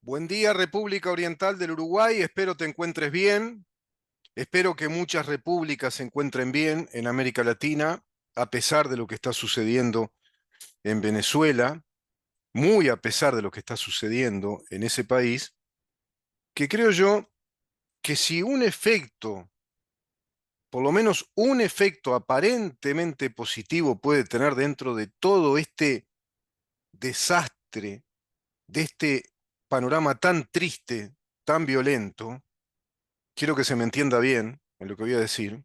Buen día, República Oriental del Uruguay. Espero te encuentres bien. Espero que muchas repúblicas se encuentren bien en América Latina, a pesar de lo que está sucediendo en Venezuela, muy a pesar de lo que está sucediendo en ese país, que creo yo que si un efecto, por lo menos un efecto aparentemente positivo puede tener dentro de todo este desastre, de este panorama tan triste, tan violento, quiero que se me entienda bien en lo que voy a decir,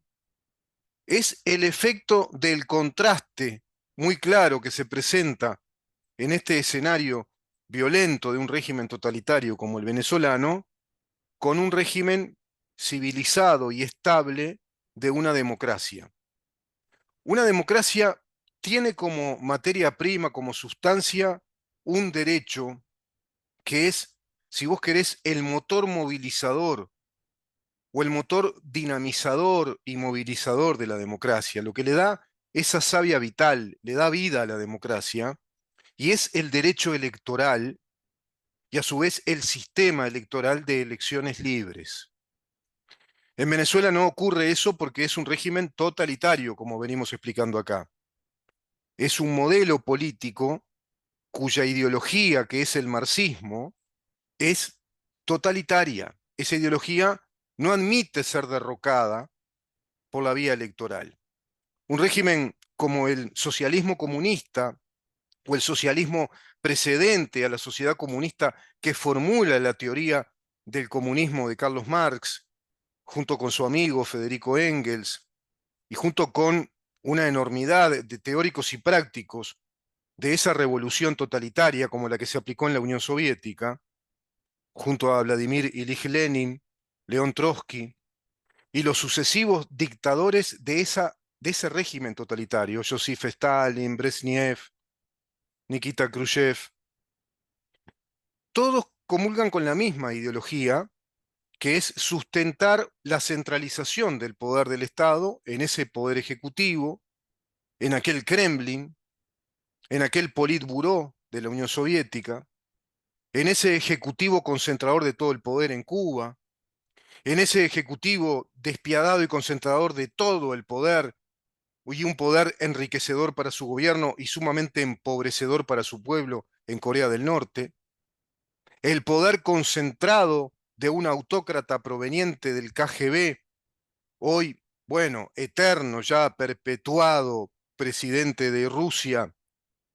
es el efecto del contraste muy claro que se presenta en este escenario violento de un régimen totalitario como el venezolano, con un régimen civilizado y estable de una democracia. Una democracia tiene como materia prima, como sustancia, un derecho que es, si vos querés, el motor movilizador o el motor dinamizador y movilizador de la democracia, lo que le da esa savia vital, le da vida a la democracia, y es el derecho electoral y a su vez el sistema electoral de elecciones libres. En Venezuela no ocurre eso porque es un régimen totalitario, como venimos explicando acá. Es un modelo político cuya ideología, que es el marxismo, es totalitaria. Esa ideología no admite ser derrocada por la vía electoral. Un régimen como el socialismo comunista o el socialismo precedente a la sociedad comunista que formula la teoría del comunismo de Carlos Marx, junto con su amigo Federico Engels y junto con una enormidad de teóricos y prácticos de esa revolución totalitaria como la que se aplicó en la Unión Soviética, junto a Vladimir Ilich Lenin, León Trotsky y los sucesivos dictadores de ese régimen totalitario, Joseph Stalin, Brezhnev, Nikita Khrushchev, todos comulgan con la misma ideología, que es sustentar la centralización del poder del Estado en ese poder ejecutivo, en aquel Kremlin, en aquel Politburó de la Unión Soviética, en ese ejecutivo concentrador de todo el poder en Cuba, en ese ejecutivo despiadado y concentrador de todo el poder y un poder enriquecedor para su gobierno y sumamente empobrecedor para su pueblo en Corea del Norte, el poder concentrado de un autócrata proveniente del KGB, hoy, bueno, eterno, ya perpetuado presidente de Rusia,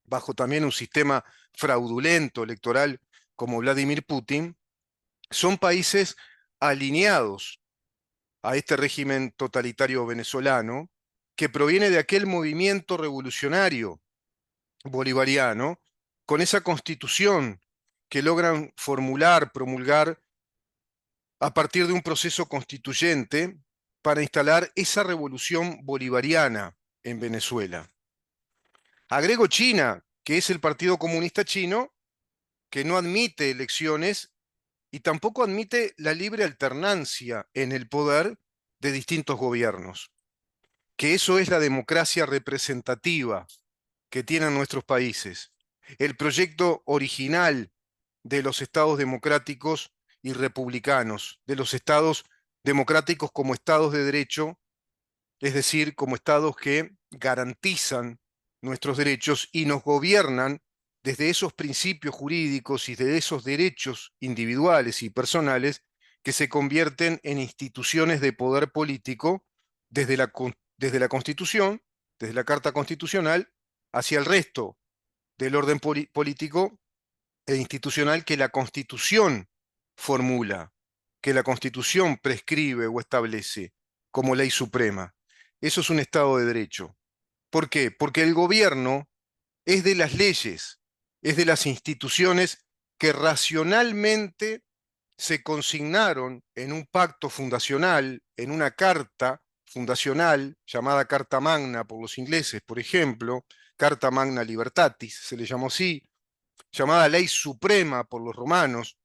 bajo también un sistema fraudulento electoral como Vladimir Putin, son países alineados a este régimen totalitario venezolano que proviene de aquel movimiento revolucionario bolivariano, con esa constitución que logran formular, promulgar a partir de un proceso constituyente para instalar esa revolución bolivariana en Venezuela. Agrego China, que es el Partido Comunista Chino, que no admite elecciones y tampoco admite la libre alternancia en el poder de distintos gobiernos, que eso es la democracia representativa que tienen nuestros países. El proyecto original de los estados democráticos y republicanos, de los estados democráticos como estados de derecho, es decir, como estados que garantizan nuestros derechos y nos gobiernan desde esos principios jurídicos y de esos derechos individuales y personales que se convierten en instituciones de poder político desde la Constitución, desde la Carta Constitucional, hacia el resto del orden político e institucional que la Constitución formula, que la Constitución prescribe o establece como ley suprema. Eso es un Estado de Derecho. ¿Por qué? Porque el gobierno es de las leyes, es de las instituciones que racionalmente se consignaron en un pacto fundacional, en una carta fundacional llamada Carta Magna por los ingleses, por ejemplo, Carta Magna Libertatis, se le llamó así, llamada Ley Suprema por los romanos.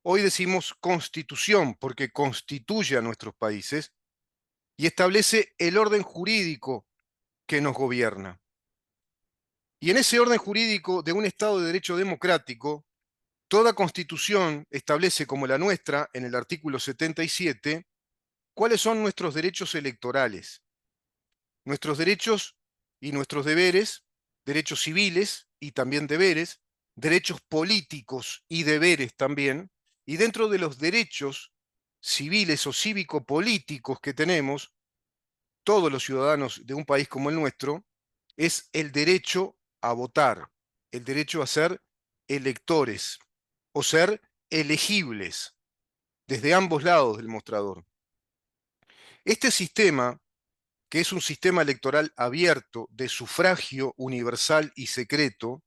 Hoy decimos Constitución porque constituye a nuestros países y establece el orden jurídico que nos gobierna. Y en ese orden jurídico de un Estado de Derecho democrático, Toda constitución establece, como la nuestra, en el artículo 77, cuáles son nuestros derechos electorales, nuestros derechos y nuestros deberes, derechos civiles y también deberes, derechos políticos y deberes también, y dentro de los derechos civiles o cívico-políticos que tenemos, todos los ciudadanos de un país como el nuestro, es el derecho a votar, el derecho a ser electores o ser elegibles desde ambos lados del mostrador. Este sistema, que es un sistema electoral abierto de sufragio universal y secreto,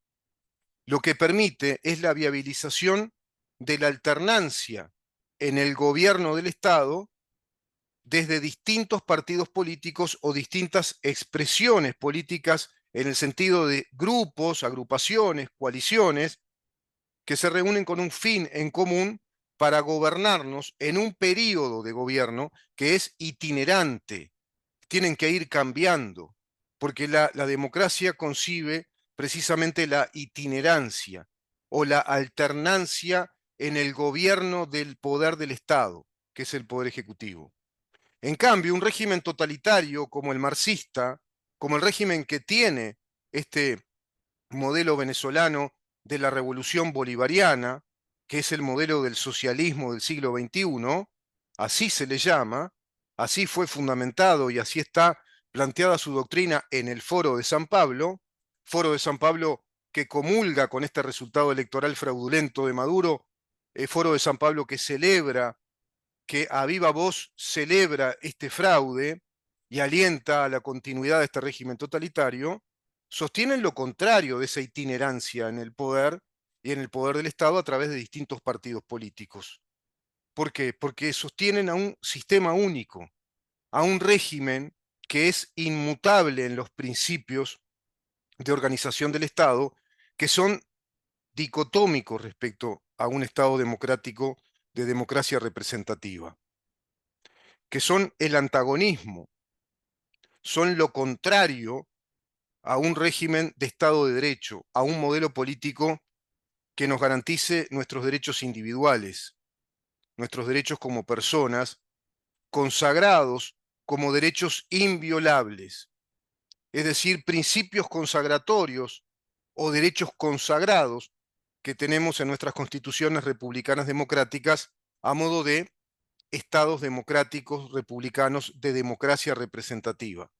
lo que permite es la viabilización de la alternancia en el gobierno del Estado desde distintos partidos políticos o distintas expresiones políticas en el sentido de grupos, agrupaciones, coaliciones, que se reúnen con un fin en común para gobernarnos en un periodo de gobierno que es itinerante. Tienen que ir cambiando, porque la democracia concibe precisamente la itinerancia o la alternancia en el gobierno del poder del Estado, que es el poder ejecutivo. En cambio, un régimen totalitario como el marxista, como el régimen que tiene este modelo venezolano de la revolución bolivariana, que es el modelo del socialismo del siglo XXI, así se le llama, así fue fundamentado y así está planteada su doctrina en el Foro de San Pablo que comulga con este resultado electoral fraudulento de Maduro, Foro de San Pablo que celebra, que a viva voz celebra este fraude y alienta a la continuidad de este régimen totalitario, sostienen lo contrario de esa itinerancia en el poder y en el poder del Estado a través de distintos partidos políticos. ¿Por qué? Porque sostienen a un sistema único, a un régimen que es inmutable en los principios de organización del Estado, que son dicotómicos respecto a un Estado democrático de democracia representativa, que son el antagonismo, son lo contrario a un régimen de Estado de Derecho, a un modelo político que nos garantice nuestros derechos individuales, nuestros derechos como personas, consagrados como derechos inviolables, es decir, principios consagratorios o derechos consagrados que tenemos en nuestras constituciones republicanas democráticas a modo de estados democráticos republicanos de democracia representativa.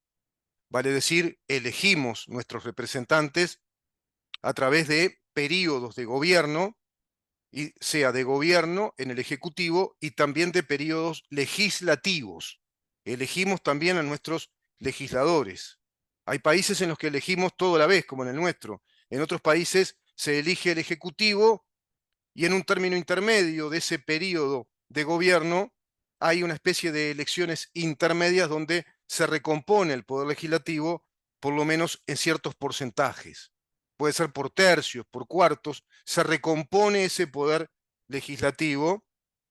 Vale decir, elegimos nuestros representantes a través de periodos de gobierno, y sea de gobierno en el Ejecutivo y también de periodos legislativos. Elegimos también a nuestros legisladores. Hay países en los que elegimos todo a la vez, como en el nuestro. En otros países se elige el Ejecutivo y en un término intermedio de ese periodo de gobierno hay una especie de elecciones intermedias donde se recompone el poder legislativo, por lo menos en ciertos porcentajes. Puede ser por tercios, por cuartos, se recompone ese poder legislativo,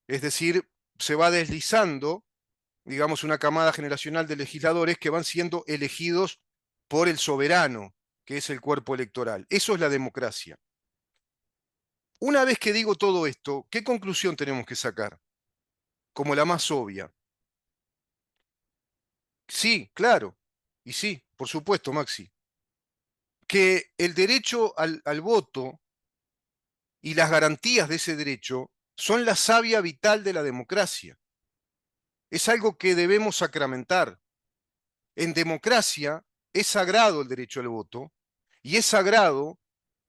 es decir, se va deslizando, digamos, una camada generacional de legisladores que van siendo elegidos por el soberano, que es el cuerpo electoral. Eso es la democracia. Una vez que digo todo esto, ¿qué conclusión tenemos que sacar? Como la más obvia. Sí, claro. Y sí, por supuesto, Maxi. Que el derecho al voto y las garantías de ese derecho son la savia vital de la democracia. Es algo que debemos sacramentar. En democracia es sagrado el derecho al voto y es sagrado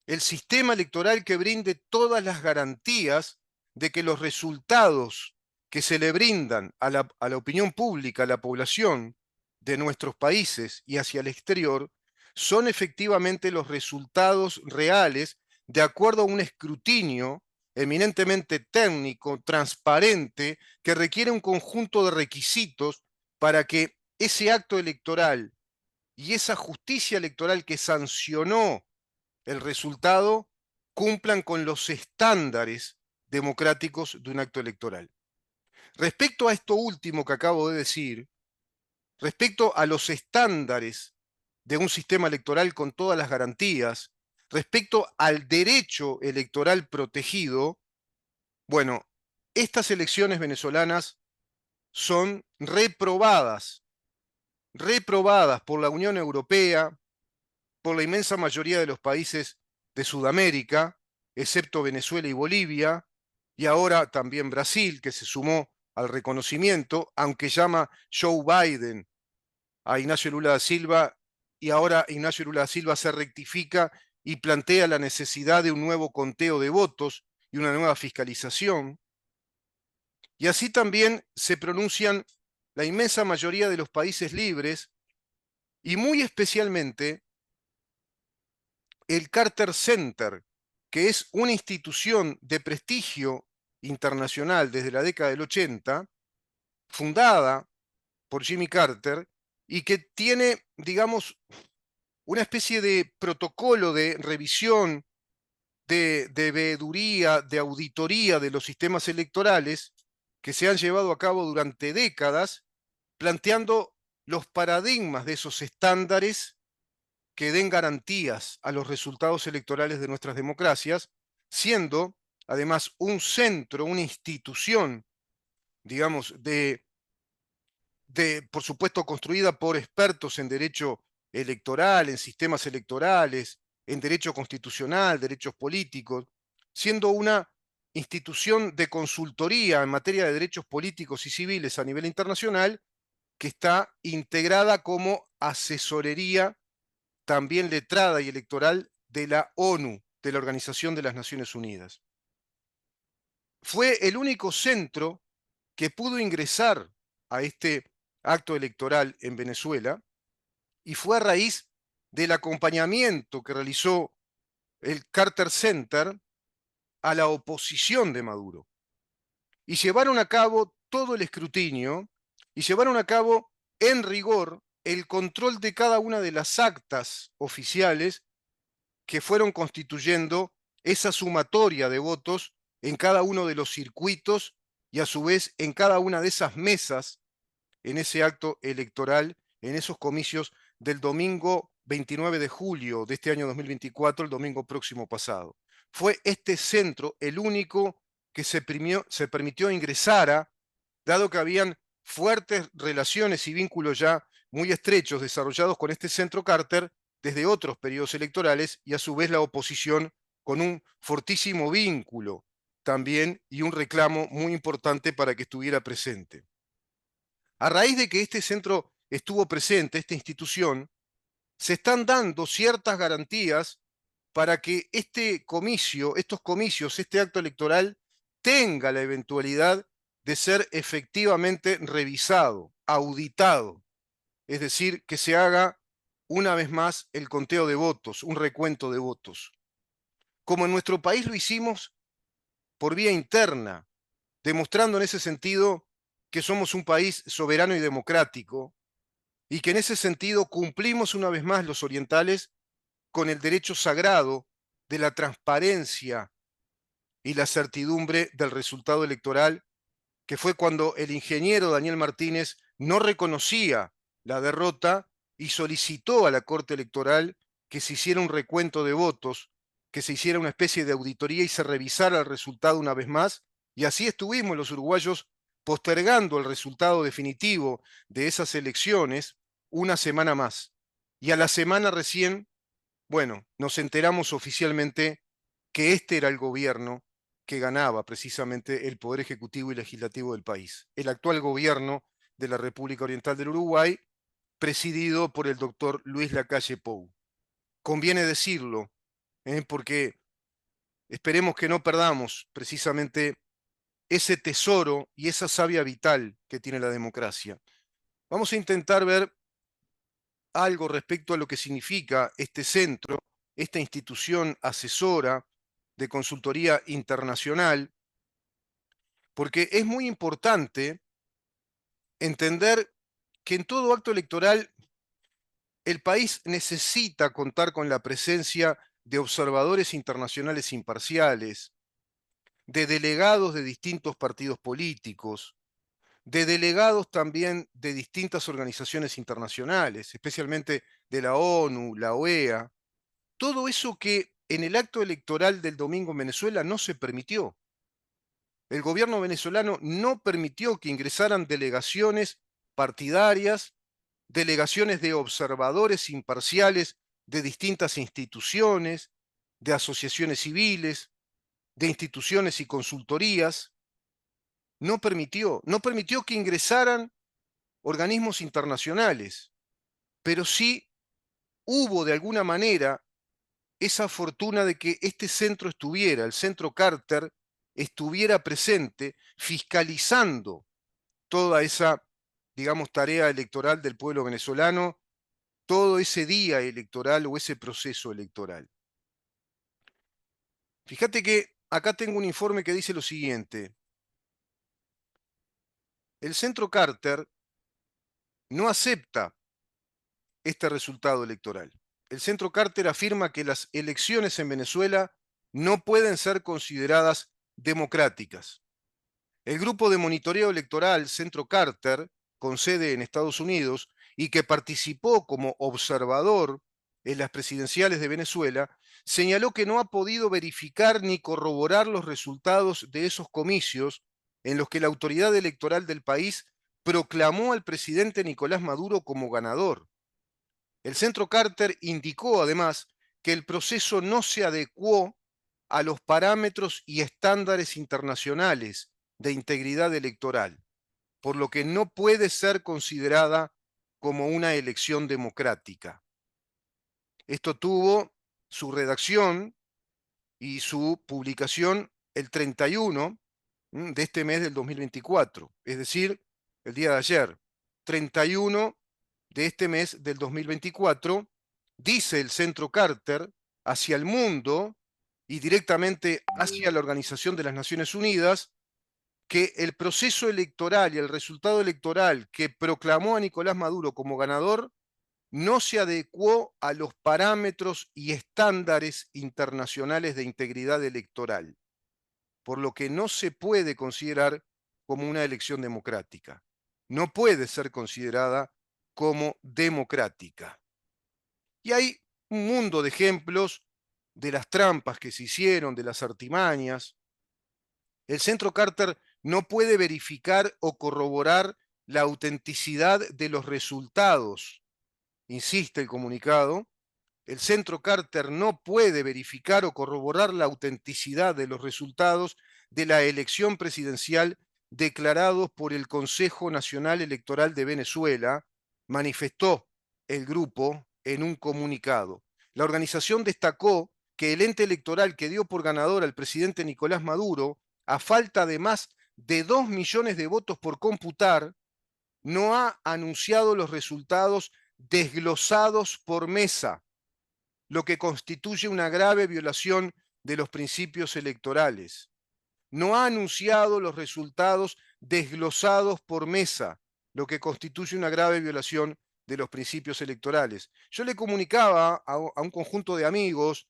el sistema electoral que brinde todas las garantías de que los resultados que se le brindan a la opinión pública, a la población de nuestros países y hacia el exterior, son efectivamente los resultados reales de acuerdo a un escrutinio eminentemente técnico, transparente, que requiere un conjunto de requisitos para que ese acto electoral y esa justicia electoral que sancionó el resultado cumplan con los estándares democráticos de un acto electoral. Respecto a esto último que acabo de decir, respecto a los estándares de un sistema electoral con todas las garantías, respecto al derecho electoral protegido, bueno, estas elecciones venezolanas son reprobadas por la Unión Europea, por la inmensa mayoría de los países de Sudamérica, excepto Venezuela y Bolivia, y ahora también Brasil, que se sumó al reconocimiento, aunque llama Joe Biden a Ignacio Lula da Silva, y ahora Ignacio Lula da Silva se rectifica y plantea la necesidad de un nuevo conteo de votos y una nueva fiscalización. Y así también se pronuncian la inmensa mayoría de los países libres y muy especialmente el Carter Center, que es una institución de prestigio internacional desde la década del 80, fundada por Jimmy Carter y que tiene, digamos, una especie de protocolo de revisión, de veeduría, de auditoría de los sistemas electorales que se han llevado a cabo durante décadas, planteando los paradigmas de esos estándares que den garantías a los resultados electorales de nuestras democracias, siendo además un centro, una institución, digamos, por supuesto, construida por expertos en derecho electoral, en sistemas electorales, en derecho constitucional, derechos políticos, siendo una institución de consultoría en materia de derechos políticos y civiles a nivel internacional que está integrada como asesorería también letrada y electoral de la ONU, de la Organización de las Naciones Unidas. Fue el único centro que pudo ingresar a este acto electoral en Venezuela y fue a raíz del acompañamiento que realizó el Carter Center a la oposición de Maduro. Y llevaron a cabo todo el escrutinio y llevaron a cabo en rigor el control de cada una de las actas oficiales que fueron constituyendo esa sumatoria de votos en cada uno de los circuitos y a su vez en cada una de esas mesas en ese acto electoral, en esos comicios del domingo 29 de julio de este año 2024, el domingo próximo pasado. Fue este centro el único que se permitió ingresar, dado que habían fuertes relaciones y vínculos ya muy estrechos desarrollados con este centro Carter desde otros periodos electorales y a su vez la oposición con un fortísimo vínculo también y un reclamo muy importante para que estuviera presente. A raíz de que este centro estuvo presente, esta institución, se están dando ciertas garantías para que este comicio, estos comicios, este acto electoral tenga la eventualidad de ser efectivamente revisado, auditado, es decir, que se haga una vez más el conteo de votos, un recuento de votos. Como en nuestro país lo hicimos por vía interna, demostrando en ese sentido que somos un país soberano y democrático, y que en ese sentido cumplimos una vez más los orientales con el derecho sagrado de la transparencia y la certidumbre del resultado electoral, que fue cuando el ingeniero Daniel Martínez no reconocía la derrota y solicitó a la Corte Electoral que se hiciera un recuento de votos, que se hiciera una especie de auditoría y se revisara el resultado una vez más, y así estuvimos los uruguayos postergando el resultado definitivo de esas elecciones una semana más. Y a la semana recién, bueno, nos enteramos oficialmente que este era el gobierno que ganaba precisamente el poder ejecutivo y legislativo del país. El actual gobierno de la República Oriental del Uruguay, presidido por el doctor Luis Lacalle Pou. Conviene decirlo, porque esperemos que no perdamos precisamente ese tesoro y esa savia vital que tiene la democracia. Vamos a intentar ver algo respecto a lo que significa este centro, esta institución asesora de consultoría internacional, porque es muy importante entender que en todo acto electoral el país necesita contar con la presencia de observadores internacionales imparciales, de delegados de distintos partidos políticos, de delegados también de distintas organizaciones internacionales, especialmente de la ONU, la OEA, todo eso que en el acto electoral del domingo en Venezuela no se permitió. El gobierno venezolano no permitió que ingresaran delegaciones partidarias, delegaciones de observadores imparciales de distintas instituciones, de asociaciones civiles, de instituciones y consultorías. No permitió que ingresaran organismos internacionales, pero sí hubo de alguna manera esa fortuna de que este centro estuviera, el centro Carter, estuviera presente fiscalizando toda esa, digamos, tarea electoral del pueblo venezolano, todo ese día electoral o ese proceso electoral. Fíjate que acá tengo un informe que dice lo siguiente. El centro Carter no acepta este resultado electoral. El centro Carter afirma que las elecciones en Venezuela no pueden ser consideradas democráticas. El grupo de monitoreo electoral Centro Carter, con sede en Estados Unidos y que participó como observador en las presidenciales de Venezuela, señaló que no ha podido verificar ni corroborar los resultados de esos comicios en los que la autoridad electoral del país proclamó al presidente Nicolás Maduro como ganador. El Centro Carter indicó además que el proceso no se adecuó a los parámetros y estándares internacionales de integridad electoral, por lo que no puede ser considerada como una elección democrática. Esto tuvo su redacción y su publicación el 31 de este mes del 2024, es decir, el día de ayer. 31 de este mes del 2024, dice el Centro Carter hacia el mundo y directamente hacia la Organización de las Naciones Unidas que el proceso electoral y el resultado electoral que proclamó a Nicolás Maduro como ganador no se adecuó a los parámetros y estándares internacionales de integridad electoral, por lo que no se puede considerar como una elección democrática. No puede ser considerada como democrática. Y hay un mundo de ejemplos de las trampas que se hicieron, de las artimañas. El Centro Carter no puede verificar o corroborar la autenticidad de los resultados, insiste el comunicado. El Centro Carter no puede verificar o corroborar la autenticidad de los resultados de la elección presidencial declarados por el Consejo Nacional Electoral de Venezuela, manifestó el grupo en un comunicado. La organización destacó que el ente electoral que dio por ganador al presidente Nicolás Maduro, a falta de más de 2 millones de votos por computar, no ha anunciado los resultados desglosados por mesa, lo que constituye una grave violación de los principios electorales. No ha anunciado los resultados desglosados por mesa, lo que constituye una grave violación de los principios electorales. Yo le comunicaba a un conjunto de amigos,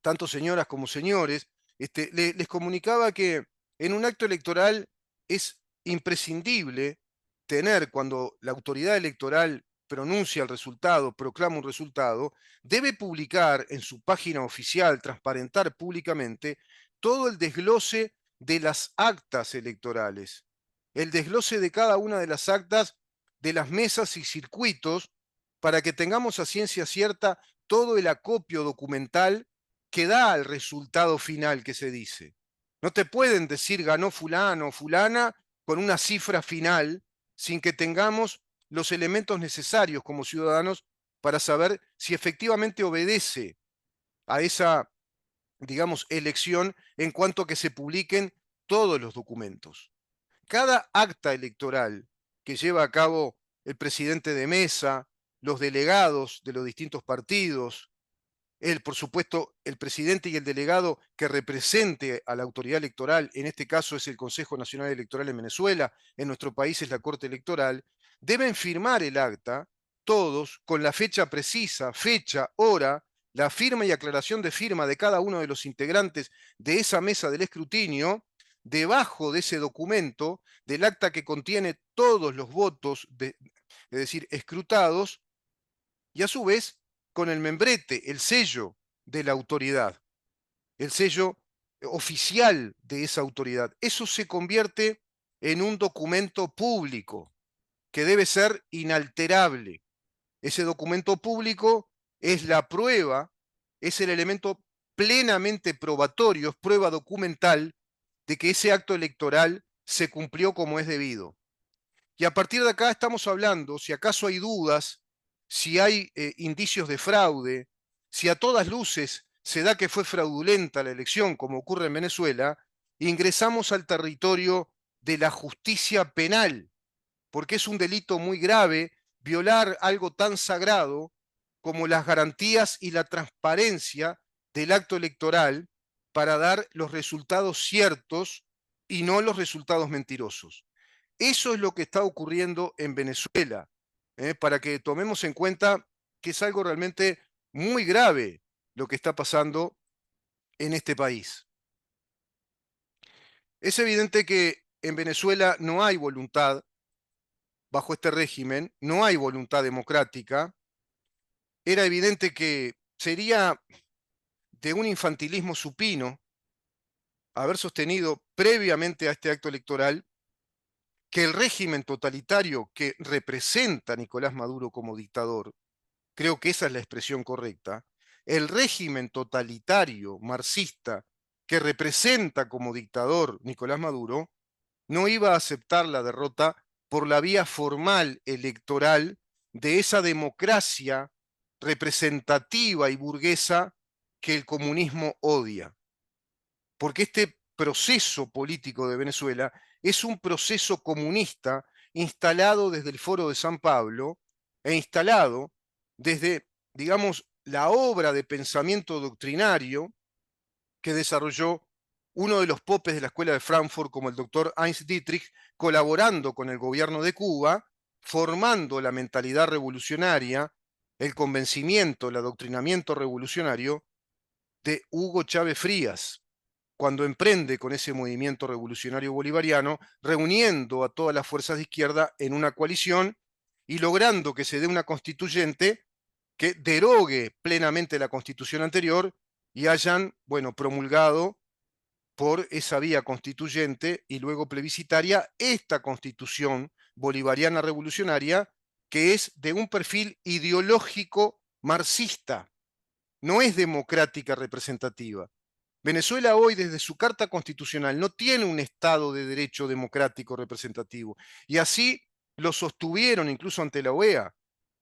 tanto señoras como señores, les comunicaba que en un acto electoral es imprescindible tener, cuando la autoridad electoral pronuncia el resultado, proclama un resultado, debe publicar en su página oficial, transparentar públicamente todo el desglose de las actas electorales, el desglose de cada una de las actas de las mesas y circuitos, para que tengamos a ciencia cierta todo el acopio documental que da al resultado final que se dice. No te pueden decir ganó fulano o fulana con una cifra final sin que tengamos los elementos necesarios como ciudadanos para saber si efectivamente obedece a esa, digamos, elección en cuanto a que se publiquen todos los documentos. Cada acta electoral que lleva a cabo el presidente de mesa, los delegados de los distintos partidos, por supuesto, el presidente y el delegado que represente a la autoridad electoral, en este caso es el Consejo Nacional Electoral en Venezuela, en nuestro país es la Corte Electoral, deben firmar el acta, todos, con la fecha precisa, fecha, hora, la firma y aclaración de firma de cada uno de los integrantes de esa mesa del escrutinio, debajo de ese documento, del acta que contiene todos los votos, es decir, escrutados, y a su vez con el membrete, el sello de la autoridad, el sello oficial de esa autoridad. Eso se convierte en un documento público que debe ser inalterable. Ese documento público es la prueba, es el elemento plenamente probatorio, es prueba documental de que ese acto electoral se cumplió como es debido. Y a partir de acá estamos hablando, si acaso hay dudas, si hay indicios de fraude, si a todas luces se da que fue fraudulenta la elección, como ocurre en Venezuela, ingresamos al territorio de la justicia penal, porque es un delito muy grave violar algo tan sagrado como las garantías y la transparencia del acto electoral para dar los resultados ciertos y no los resultados mentirosos. Eso es lo que está ocurriendo en Venezuela, para que tomemos en cuenta que es algo realmente muy grave lo que está pasando en este país. Es evidente que en Venezuela no hay voluntad, bajo este régimen, no hay voluntad democrática. Era evidente que sería de un infantilismo supino haber sostenido previamente a este acto electoral que el régimen totalitario que representa a Nicolás Maduro como dictador, creo que esa es la expresión correcta, el régimen totalitario marxista que representa como dictador Nicolás Maduro, no iba a aceptar la derrota por la vía formal electoral de esa democracia representativa y burguesa que el comunismo odia. Porque este proceso político de Venezuela es un proceso comunista instalado desde el Foro de San Pablo e instalado desde, digamos, la obra de pensamiento doctrinario que desarrolló uno de los popes de la Escuela de Frankfurt, como el doctor Heinz Dietrich, colaborando con el gobierno de Cuba, formando la mentalidad revolucionaria, el convencimiento, el adoctrinamiento revolucionario de Hugo Chávez Frías, cuando emprende con ese movimiento revolucionario bolivariano, reuniendo a todas las fuerzas de izquierda en una coalición y logrando que se dé una constituyente que derogue plenamente la constitución anterior y hayan, bueno, promulgado por esa vía constituyente y luego plebiscitaria esta constitución bolivariana revolucionaria que es de un perfil ideológico marxista, no es democrática representativa. Venezuela hoy, desde su Carta Constitucional, no tiene un Estado de derecho democrático representativo. Y así lo sostuvieron incluso ante la OEA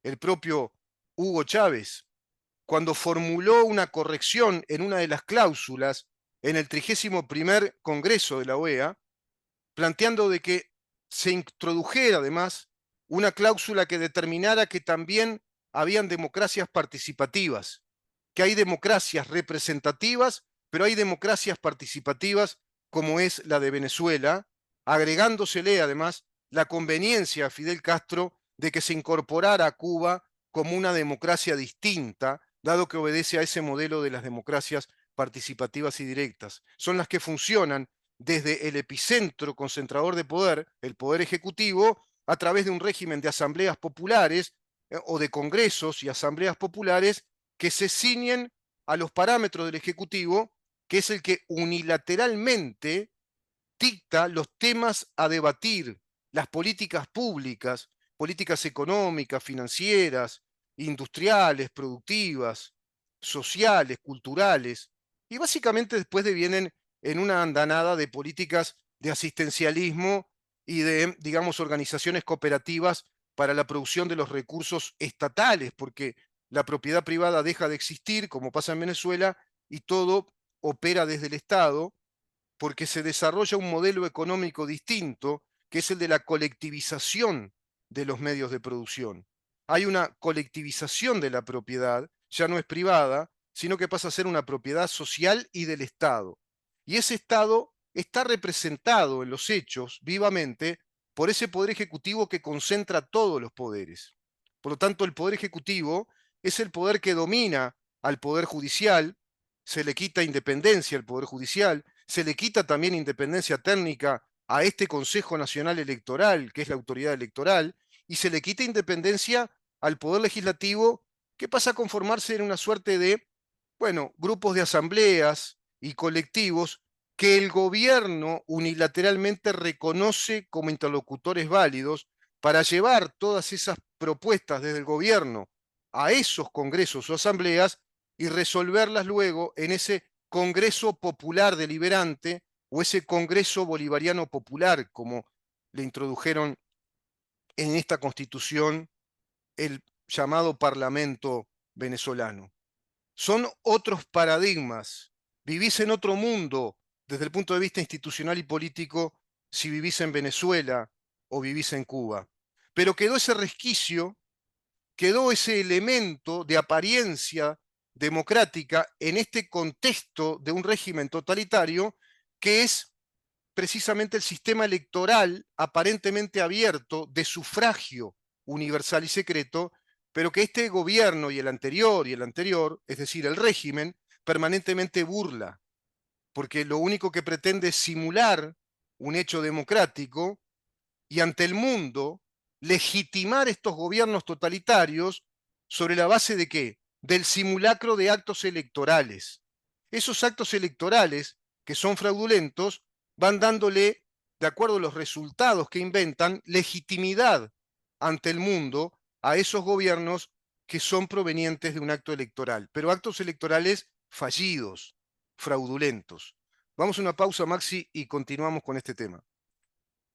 el propio Hugo Chávez, cuando formuló una corrección en una de las cláusulas en el 31º Congreso de la OEA, planteando de que se introdujera además una cláusula que determinara que también habían democracias participativas, que hay democracias representativas, pero hay democracias participativas como es la de Venezuela, agregándosele además la conveniencia a Fidel Castro de que se incorporara a Cuba como una democracia distinta, dado que obedece a ese modelo de las democracias participativas y directas. Son las que funcionan desde el epicentro concentrador de poder, el poder ejecutivo, a través de un régimen de asambleas populares o de congresos y asambleas populares que se ciñen a los parámetros del Ejecutivo, que es el que unilateralmente dicta los temas a debatir, las políticas públicas, políticas económicas, financieras, industriales, productivas, sociales, culturales, y básicamente después devienen en una andanada de políticas de asistencialismo y de, digamos, organizaciones cooperativas para la producción de los recursos estatales, porque la propiedad privada deja de existir, como pasa en Venezuela, y todo opera desde el Estado, porque se desarrolla un modelo económico distinto, que es el de la colectivización de los medios de producción. Hay una colectivización de la propiedad, ya no es privada, sino que pasa a ser una propiedad social y del Estado. Y ese Estado está representado en los hechos vivamente por ese poder ejecutivo que concentra todos los poderes. Por lo tanto, el poder ejecutivo es el poder que domina al poder judicial, se le quita independencia al poder judicial, se le quita también independencia técnica a este Consejo Nacional Electoral, que es la autoridad electoral, y se le quita independencia al Poder Legislativo, que pasa a conformarse en una suerte de Bueno, grupos de asambleas y colectivos que el gobierno unilateralmente reconoce como interlocutores válidos para llevar todas esas propuestas desde el gobierno a esos congresos o asambleas y resolverlas luego en ese Congreso Popular Deliberante o ese Congreso Bolivariano Popular, como le introdujeron en esta constitución el llamado Parlamento venezolano. Son otros paradigmas. Vivís en otro mundo desde el punto de vista institucional y político si vivís en Venezuela o vivís en Cuba. Pero quedó ese resquicio, quedó ese elemento de apariencia democrática en este contexto de un régimen totalitario que es precisamente el sistema electoral aparentemente abierto de sufragio universal y secreto, pero que este gobierno y el anterior, es decir, el régimen, permanentemente burla, porque lo único que pretende es simular un hecho democrático y ante el mundo legitimar estos gobiernos totalitarios sobre la base de qué? Del simulacro de actos electorales. Esos actos electorales que son fraudulentos van dándole, de acuerdo a los resultados que inventan, legitimidad ante el mundo a esos gobiernos que son provenientes de un acto electoral, pero actos electorales fallidos, fraudulentos. Vamos a una pausa, Maxi, y continuamos con este tema.